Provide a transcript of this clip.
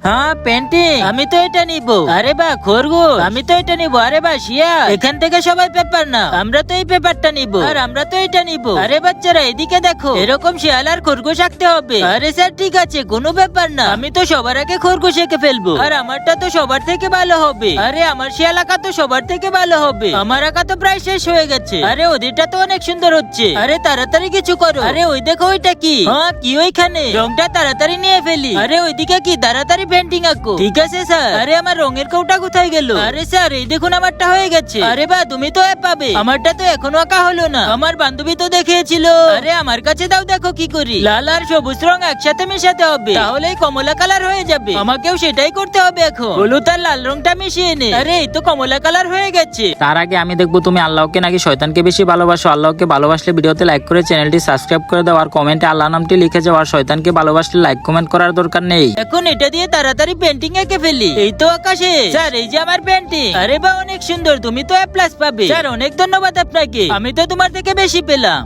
হ্যাঁ পেন্টিং, আমি তো এটা নিব। আরে বা খরগোশ, আমি তো এটা নিব। আরে বা শিয়াল, এখান থেকে সবাই পেপার না, আমরা তো এই পেপারটা নিব। আর আমরা তো এটা নিব। আরে বাচ্চারা এদিকে দেখো, এরকম শিয়াল আর খরগোশ আঁকতে হবে। আরে স্যার ঠিক আছে, কোনো ব্যাপার না, আমি তো সবার আগে খরগোশ এঁকে ফেলবো। আর আমারটা তো সবার থেকে ভালো হবে। আরে আমার শিয়াল আঁকা তো সবার থেকে ভালো হবে। আমার আঁকা তো প্রায় শেষ হয়ে গেছে। আরে ওদেরটা তো অনেক সুন্দর হচ্ছে। আরে তাড়াতাড়ি কিছু করো। আরে ওই দেখো ওইটা কি? হ্যাঁ কি ওইখানে? রংটা তাড়াতাড়ি নিয়ে ফেলি। আরে ওইদিকে কি? তাড়াতাড়ি পেন্টিং আঁকো। ঠিক আছে স্যার। আরে আমার রঙের কৌটা কোথায় গেল? আরে স্যার এই দেখুন আমারটা হয়ে গেছে। আরে বা তুমি তো পাবে, আমারটা তো এখনো আঁকা হলো না। আমার বান্ধবী তো দেখিয়েছিল। আরে আমার কাছে দাও, দেখো কি করি। লাল আর সবুজ রং একসাথে মেশাতে হবে, তাহলেই কমলা কালার হয়ে যাবে। আমাকেও সেটাই করতে হবে এখন। হলুদ আর লাল রংটা মিশিয়ে নে। আরে এই তো কমলা কালার হয়ে গেছে। তার আগে আমি দেখবো তুমি আল্লাহকে নাকি শয়তানকে বেশি ভালোবাসো। আল্লাহকে ভালোবাসলে ভিডিওতে লাইক করে চ্যানেলটি সাবস্ক্রাইব করে দাও আর কমেন্টে আল্লাহ নামটি লিখে যাও। আর শয়তানকে ভালোবাসলে লাইক কমেন্ট করার দরকার নেই। এখন এটা দিয়ে তাড়াতাড়ি পেন্টিং এঁকে ফেলি। এই তো আকাশে স্যার, এই যে আমার পেন্টিং। আরে বা অনেক সুন্দর, তুমি তো A+ পাবে। স্যার অনেক ধন্যবাদ আপনাকে, আমি তো তোমার থেকে বেশি পেলাম।